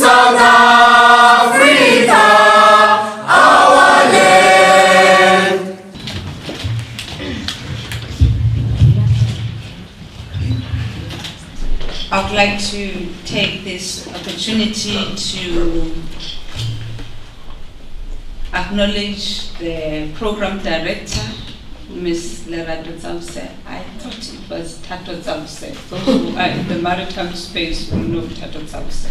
South Africa, our land. I would like to take this opportunity to acknowledge the program director, Ms. Lerato Tsause. I thought it was Tato Tsause. Those who are in the maritime space will know Tato Tsause.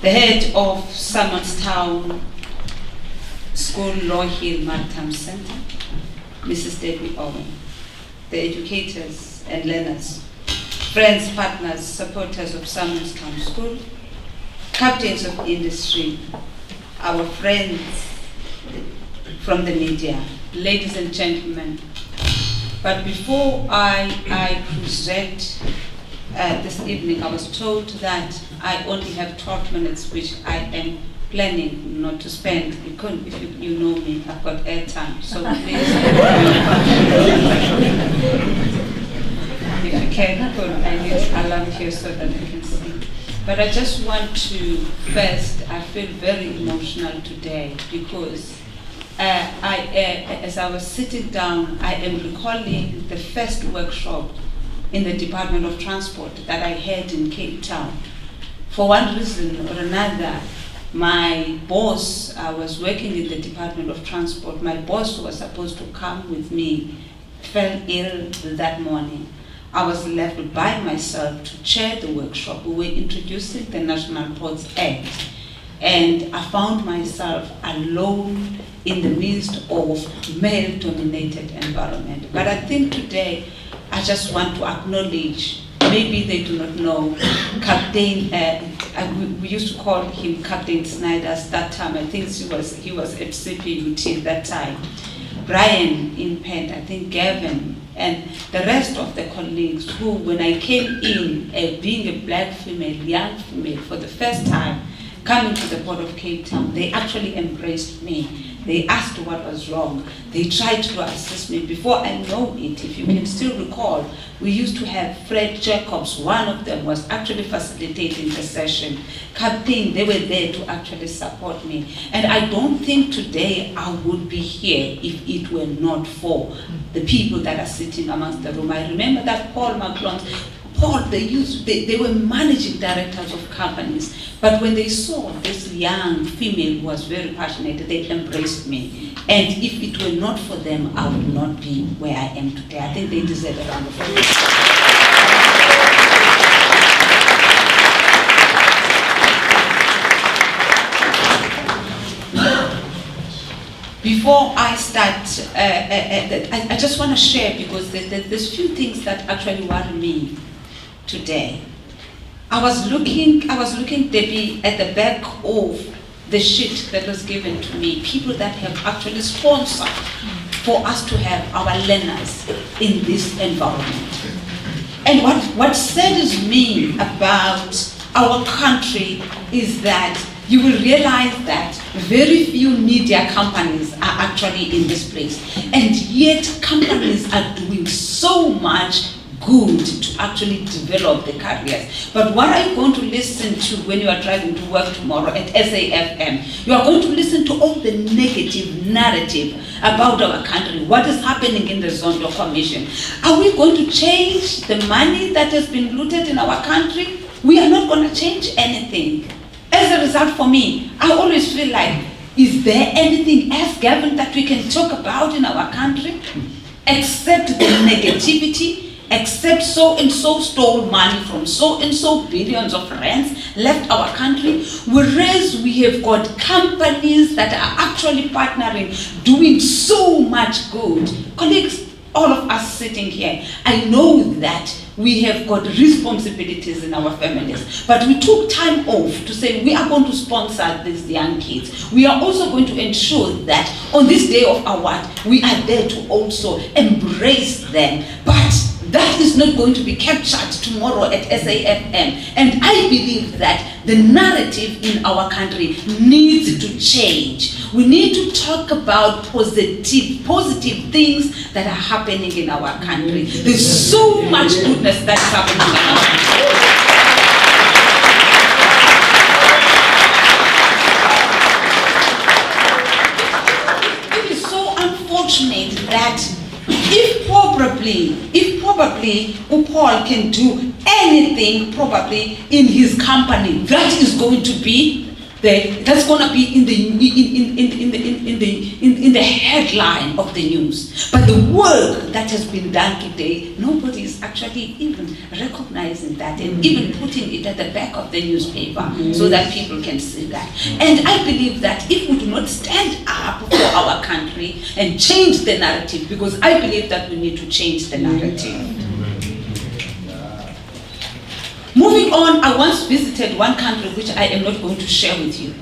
The head of Simonstown School Lawhill Maritime Center, Mrs. Debbie Owen, the educators and learners, friends, partners, supporters of Simonstown School, captains of industry, our friends from the media, ladies and gentlemen. But before I present this evening, I was told that I only have 12 minutes, which I am planning not to spend, because if you know me, I've got airtime, so please. If you can put, I need alarm here so that I can see. But I just want to, first, I feel very emotional today because as I was sitting down, I am recalling the first workshop in the Department of Transport that I had in Cape Town. For one reason or another, my boss, I was working in the Department of Transport, my boss was supposed to come with me, fell ill that morning. I was left by myself to chair the workshop. We were introducing the National Ports Act, and I found myself alone in the midst of male-dominated environment. But I think today, I just want to acknowledge, maybe they do not know, Captain, we used to call him Captain Snyder's that time. I think he was at CPUT that time. Brian in Penn, I think Gavin, and the rest of the colleagues who, when I came in, being a black female, young female, for the first time, coming to the Port of Cape Town, they actually embraced me. They asked what was wrong. They tried to assist me. Before I know it, if you can still recall, we used to have Fred Jacobs. One of them was actually facilitating the session. Captain, they were there to actually support me. And I don't think today I would be here if it were not for the people that are sitting amongst the room. I remember that Paul McClung, they were managing directors of companies, but when they saw this young female who was very passionate, they embraced me. And if it were not for them, I would not be where I am today. I think they deserve a round of applause. Before I start, I just want to share, because there's few things that actually worry me today. I was looking, Debbie, at the back of the sheet that was given to me, people that have actually sponsored for us to have our learners in this environment. And what saddens me about our country is that you will realize that very few media companies are actually in this place. And yet companies are doing so much good to actually develop the careers. But what are you going to listen to when you are driving to work tomorrow at SAFM? You are going to listen to all the negative narrative about our country, what is happening in the Zondo Commission. Are we going to change the money that has been looted in our country? We are not going to change anything. As a result, for me, I always feel like, is there anything else, Gavin, that we can talk about in our country? Except the negativity, except so-and-so stole money from so-and-so, billions of rands left our country, whereas we have got companies that are actually partnering, doing so much good. Colleagues, all of us sitting here, I know that we have got responsibilities in our families, but we took time off to say we are going to sponsor these young kids. We are also going to ensure that on this day of award, we are there to also embrace them. But that is not going to be captured tomorrow at SAFM. And I believe that the narrative in our country needs to change. We need to talk about positive things that are happening in our country. There's so much goodness that is happening in our country. if Paul can do anything probably in his company, that is going to be that's going to be in the headline of the news. But the work that has been done today, nobody is actually even recognizing that and even putting it at the back of the newspaper so that people can see that. And I believe that if we do not stand up for our country and change the narrative, because I believe that we need to change the narrative. Moving on, I once visited one country which I am not going to share with you.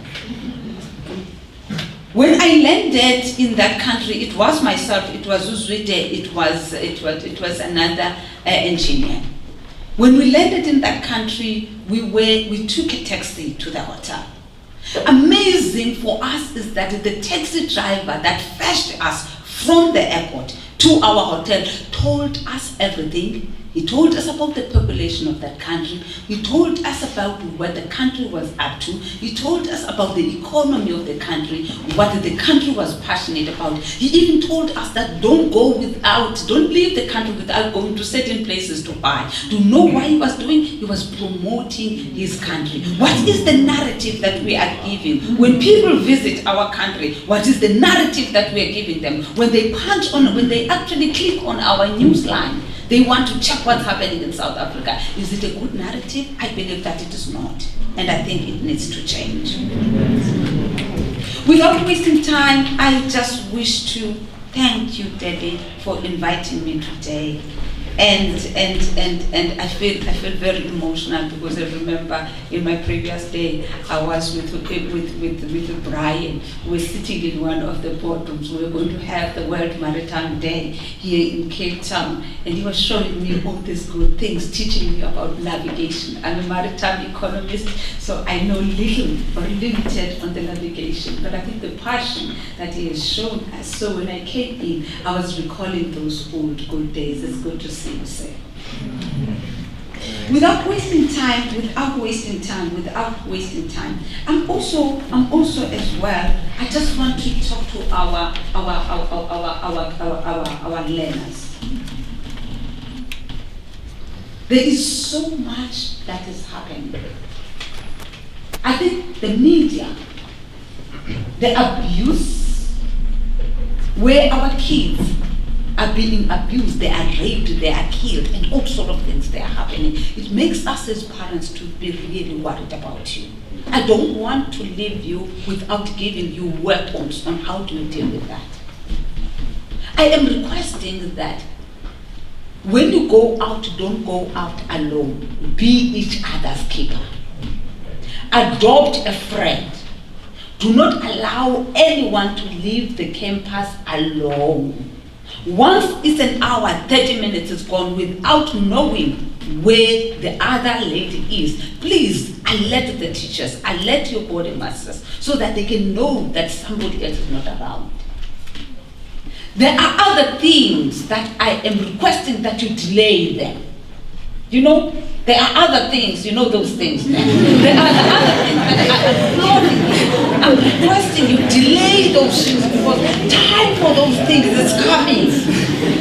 When I landed in that country, it was myself, it was Uzwide, it was another engineer. When we landed in that country, we took a taxi to the hotel. Amazing for us is that the taxi driver that fetched us from the airport to our hotel told us everything. He told us about the population of that country. He told us about what the country was up to. He told us about the economy of the country, what the country was passionate about. He even told us that don't leave the country without going to certain places to buy. Do you know what he was doing? He was promoting his country. What is the narrative that we are giving? When people visit our country, what is the narrative that we are giving them? When they actually click on our news line, they want to check what's happening in South Africa. Is it a good narrative? I believe that it is not. And I think it needs to change. Without wasting time, I just wish to thank you, Debbie, for inviting me today. And I feel very emotional because I remember in my previous day I was with Brian. We were sitting in one of the boardrooms. We were going to have the World Maritime Day here in Cape Town, and he was showing me all these good things, teaching me about navigation. I'm a maritime economist, so I know little or limited on the navigation, but I think the passion that he has shown us. So when I came in, I was recalling those old good days. It's good to see you say. Without wasting time, I'm also as well. I just want to talk to our learners. There is so much that is happening. I think the media, the abuse, where our kids are being abused, they are raped, they are killed, and all sort of things that are happening. It makes us as parents to be really worried about you. I don't want to leave you without giving you weapons on how to deal with that. I am requesting that when you go out, don't go out alone. Be each other's keeper. Adopt a friend. Do not allow anyone to leave the campus alone. Once it's an hour, 30 minutes is gone without knowing where the other lady is. Please alert the teachers, alert your body masters, so that they can know that somebody else is not around. There are other things that I am requesting that you delay them. You know, there are other things, you know those things. There are other things that I'm requesting you delay those things because time for those things is coming.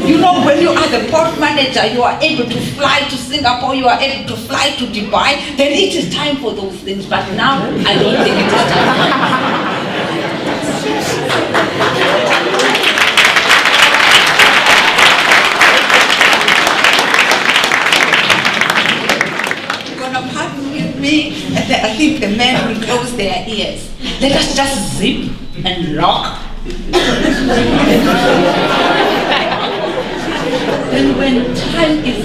You know, when you are the port manager, you are able to fly to Singapore, you are able to fly to Dubai, then it is time for those things. But now, I don't think it is time. I think the men will close their ears. Let us just zip and lock. And when time is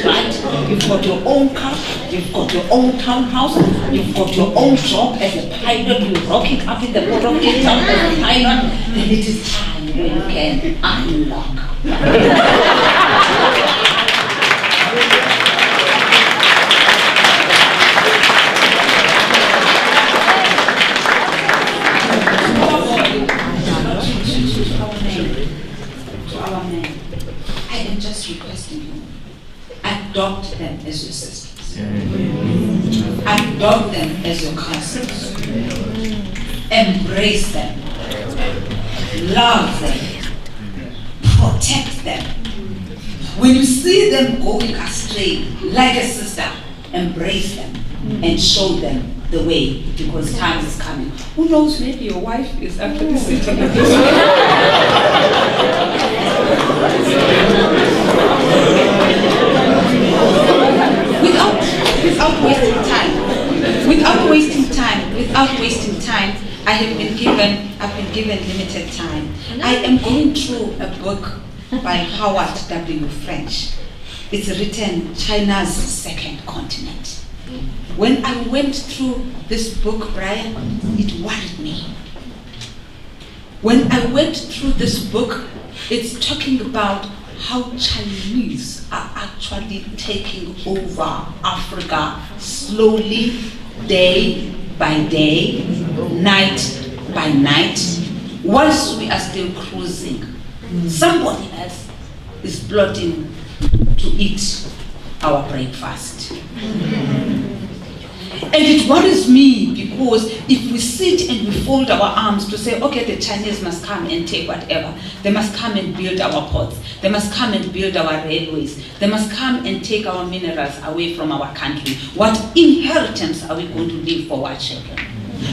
right, you've got your own car, you've got your own townhouse, you've got your own job as a pilot, you're rocking up in the port of Cape Town as a pilot, then it is time when you can unlock. Adopt them as your sisters. Adopt them as your cousins. Embrace them. Love them. protect them. When you see them going astray, like a sister, embrace them and show them the way, because time is coming. Who knows, maybe your wife is actually sitting in this without wasting time, I've been given limited time. I am going through a book by Howard W. French. It's written China's Second Continent. When I went through this book, Brian, it worried me. When I went through this book, it's talking about how Chinese are actually taking over Africa slowly, day by day, night by night, whilst we are still cruising. Somebody else is plotting to eat our breakfast. And it worries me, because if we sit and we fold our arms to say, okay, the Chinese must come and take whatever, they must come and build our ports, they must come and build our railways, they must come and take our minerals away from our country, what inheritance are we going to leave for our children?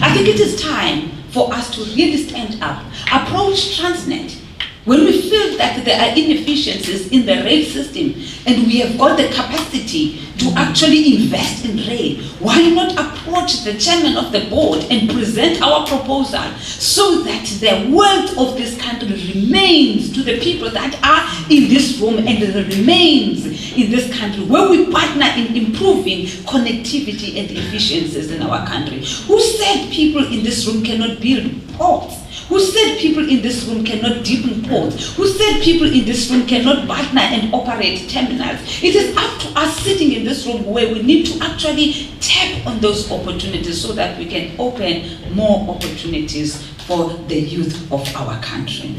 I think it is time for us to really stand up, approach Transnet. When we feel that there are inefficiencies in the rail system and we have got the capacity to actually invest in rail, why not approach the chairman of the board and present our proposal so that the wealth of this country remains to the people that are in this room and remains in this country, where we partner in improving connectivity and efficiencies in our country. Who said people in this room cannot build ports? Who said people in this room cannot deepen ports? Who said people in this room cannot partner and operate terminals? It is up to us sitting in this room where we need to actually tap on those opportunities so that we can open more opportunities for the youth of our country.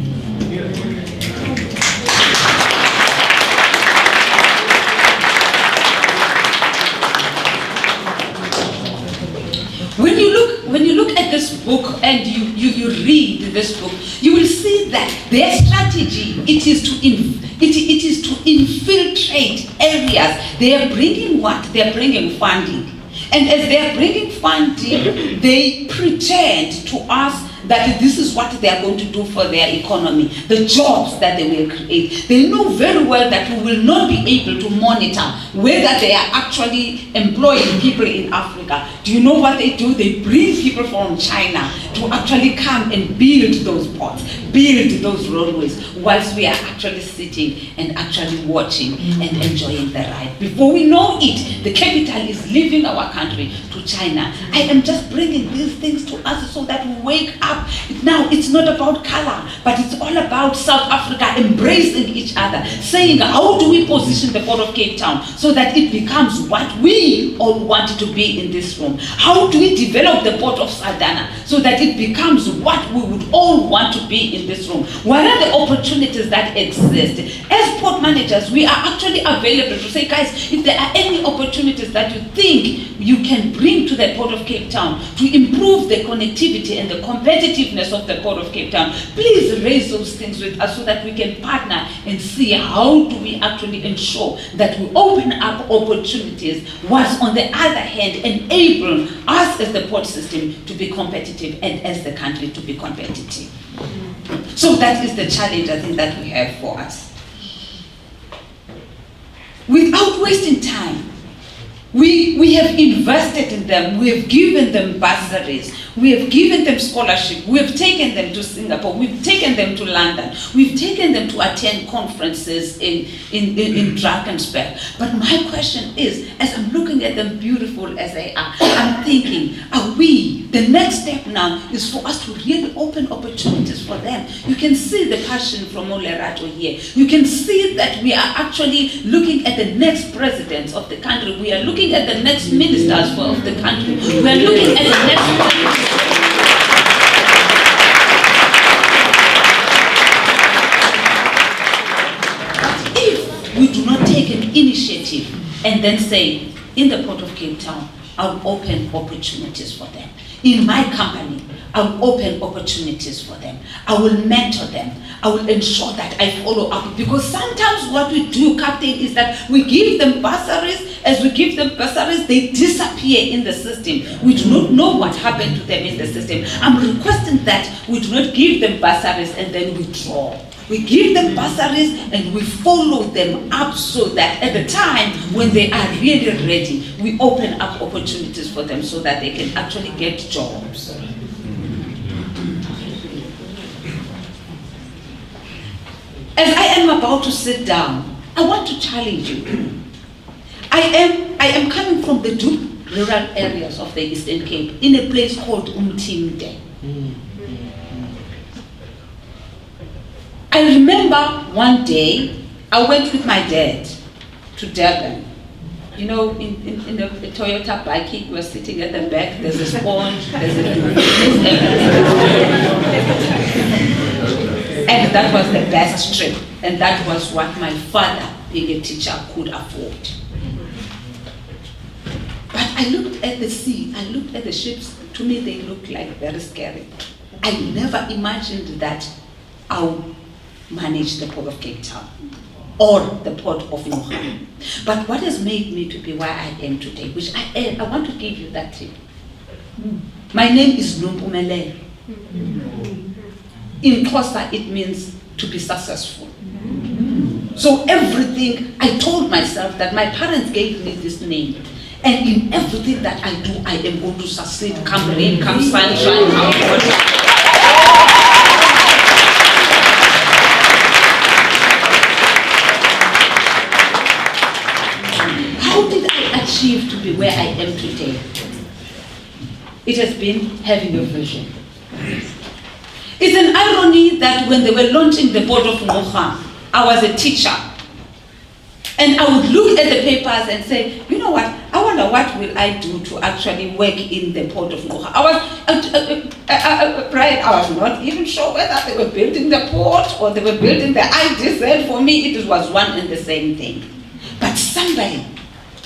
When you look at this book and you read this book, you will see that their strategy it is to infiltrate areas. They are bringing what? They are bringing funding. And as they are bringing funding, they pretend to us that this is what they are going to do for their economy, the jobs that they will create. They know very well that we will not be able to monitor whether they are actually employing people in Africa. Do you know what they do? They bring people from China to actually come and build those ports, build those roadways, whilst we are actually sitting and actually watching and enjoying the ride. Before we know it, the capital is leaving our country to China. I am just bringing these things to us so that we wake up. Now, it's not about color, but it's all about South Africa embracing each other, saying, how do we position the Port of Cape Town so that it becomes what we all want to be in this room? How do we develop the Port of Saldanha so that it becomes what we would all want to be in this room? What are the opportunities that exist? As port managers, we are actually available to say, guys, if there are any opportunities that you think you can bring to the Port of Cape Town to improve the connectivity and the competitiveness of the Port of Cape Town, please raise those things with us so that we can partner and see how do we actually ensure that we open up opportunities, whilst on the other hand enable us as the port system to be competitive and as the country to be competitive. So that is the challenge I think that we have for us. Without wasting time, we have invested in them, we have given them bursaries, we have given them scholarship, we have taken them to Singapore, we've taken them to London, we've taken them to attend conferences in Drakensberg. But my question is, as I'm looking at them beautiful as they are, I'm thinking, the next step now is for us to really open opportunities for them. You can see the passion from Olerato here. You can see that we are actually looking at the next presidents of the country. We are looking at the next ministers of the country. We are looking at the next But if we do not take an initiative and then say, in the Port of Cape Town, I'll open opportunities for them. In my company, I will open opportunities for them. I will mentor them. I will ensure that I follow up. Because sometimes what we do, Captain, is that we give them bursaries. As we give them bursaries, they disappear in the system. We do not know what happened to them in the system. I'm requesting that we do not give them bursaries and then withdraw. We give them bursaries and we follow them up so that at the time when they are really ready, we open up opportunities for them so that they can actually get jobs. As I am about to sit down, I want to challenge you. I am coming from the two rural areas of the Eastern Cape in a place called Umtimde. I remember one day I went with my dad to Durban. You know, in a Toyota bike, we were sitting at the back, there's a sponge, there's a and that was the best trip. And that was what my father, being a teacher, could afford. But I looked at the sea, I looked at the ships. To me, they looked like very scary. I never imagined that I'll manage the Port of Cape Town or the Port of Ngqura. But what has made me to be where I am today, which I want to give you that tip. My name is Nompumelelo. In Xhosa, it means to be successful. So everything, I told myself that my parents gave me this name. And in everything that I do, I am going to succeed. Come rain, come sunshine, come water. How did I achieve to be where I am today? It has been having a vision. It's an irony that when they were launching the Port of Ngqura, I was a teacher. And I would look at the papers and say, you know what, I wonder what will I do to actually work in the Port of Ngqura. I was not even sure whether they were building the port or they were building the IDZ. For me, it was one and the same thing. But somebody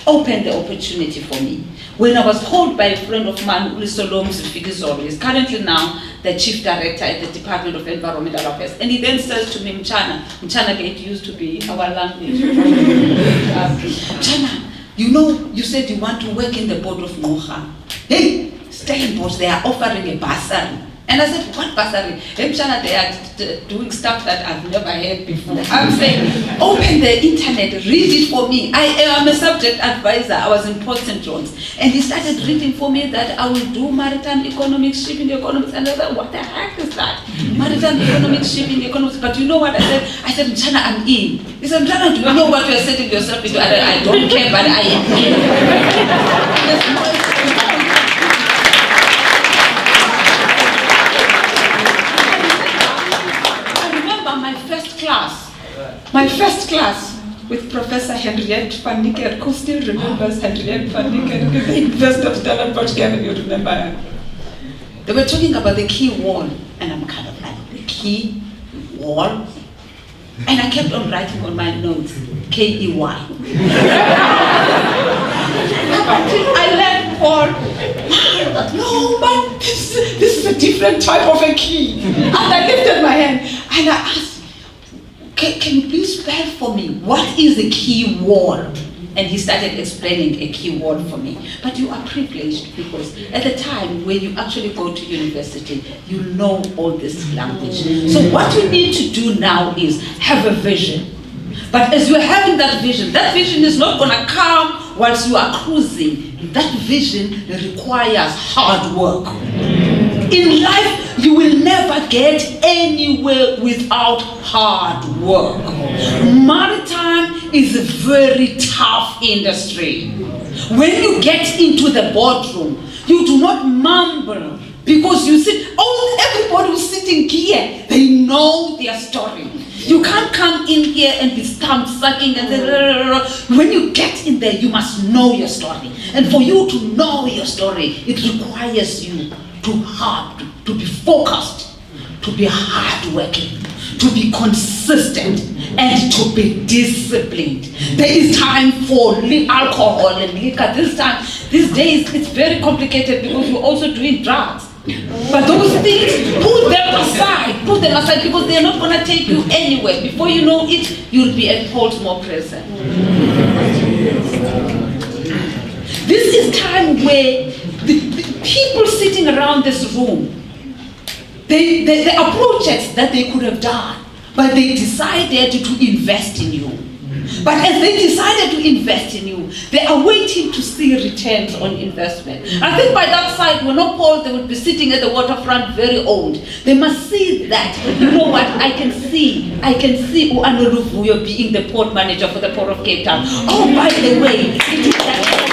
opened the opportunity for me. When I was called by a friend of mine, Ulisolom Zifikizolo, is currently now the Chief Director at the Department of Environmental Affairs. And he then says to me, Mchana Gate used to be our language. Mchana, you know, you said you want to work in the Port of Ngqura. Hey, Stellenbosch, they are offering a bursary. And I said, what bursary? Hey, Mchana, they are doing stuff that I've never heard before. I'm saying, open the internet, read it for me. I am a subject advisor. I was in Port St. John's. And he started reading for me that I will do maritime economics, shipping economics. And I said, what the heck is that? Maritime economics, shipping economics. But you know what I said? I said, Mchana, I'm in. He said, Mchana, do you know what you're setting yourself into? I don't care, but I am in. My first class with Professor Henriette van Niekerk, who still remembers Henriette van Niekerk, the investor of Stellenbosch, Gavin, you remember her. They were talking about the key wall, and I'm kind of like, the key wall? And I kept on writing on my notes, K-E-Y. Until I learned Paul, no, but this is a different type of a key. And I lifted my hand, and I asked, can you please spell for me, what is a key wall? And he started explaining a key wall for me. But you are privileged because at the time when you actually go to university, you know all this language. So what you need to do now is have a vision. But as you're having that vision is not going to come whilst you are cruising. That vision requires hard work. In life, you will never get anywhere without hard work. Maritime is a very tough industry. When you get into the boardroom, you do not mumble because you see, everybody who's sitting here, they know their story. You can't come in here and be stomach sucking and when you get in there, you must know your story. And for you to know your story, it requires you to be focused, to be hardworking, to be consistent, and to be disciplined. There is time for alcohol and liquor. These days, it's very complicated because you're also doing drugs. But those things, put them aside because they're not going to take you anywhere. Before you know it, you'll be at Portsmouth Prison. This is time where the people sitting around this room, there are projects that they could have done, but they decided to invest in you. But as they decided to invest in you, they are waiting to see returns on investment. I think by that side, when not Paul, they would be sitting at the waterfront very old. They must see that, you know what, I can see Uanuruvuyo being the port manager for the Port of Cape Town. Oh, by the way, it is that.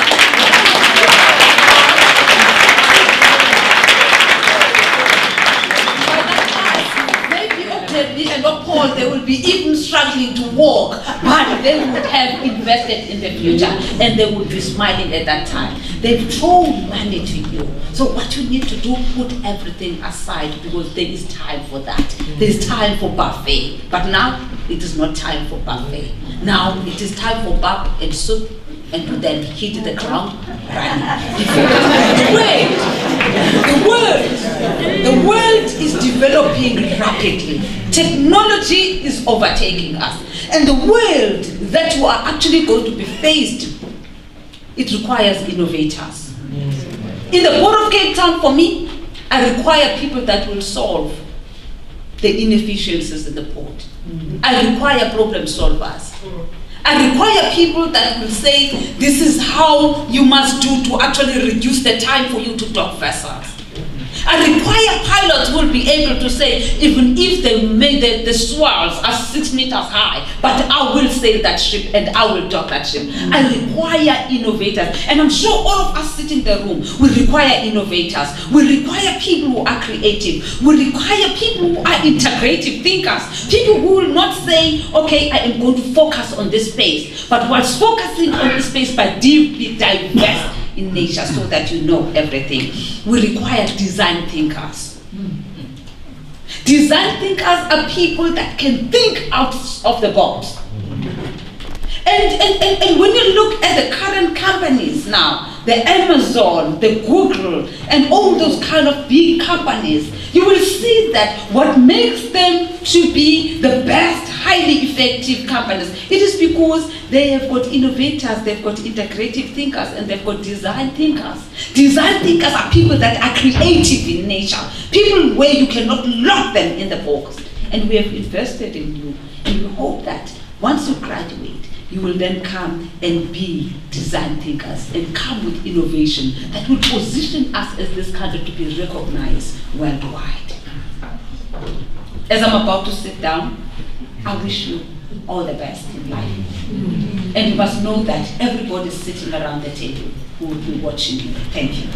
And not Paul, they will be even struggling to walk, but they would have invested in the future and they would be smiling at that time. They've thrown money to you. So what you need to do, put everything aside because there is time for that. There is time for buffet. But now it is not time for buffet. Now it is time for bab and soup and to then hit the ground running. The world is developing rapidly. Technology is overtaking us. And the world that we are actually going to be faced, it requires innovators. In the Port of Cape Town, for me, I require people that will solve the inefficiencies in the port. I require problem solvers. I require people that will say, this is how you must do to actually reduce the time for you to dock vessels. I require pilots who will be able to say, even if they made the swells are 6 meters high, but I will sail that ship and I will dock that ship. I require innovators. And I'm sure all of us sitting in the room will require innovators. We require people who are creative. We require people who are integrative thinkers. People who will not say, okay, I am going to focus on this space, but whilst focusing on this space, but deeply diverse in nature so that you know everything. We require design thinkers. Design thinkers are people that can think out of the box. And when you look at the current companies now, the Amazon, the Google, and all those kind of big companies, you will see that what makes them to be the best, highly effective companies, it is because they have got innovators, they've got integrative thinkers, and they've got design thinkers. Design thinkers are people that are creative in nature, people where you cannot lock them in the box. And we have invested in you, and we hope that once you graduate, you will then come and be design thinkers and come with innovation that will position us as this country to be recognized worldwide. As I'm about to sit down, I wish you all the best in life. And you must know that everybody sitting around the table who will be watching you. Thank you.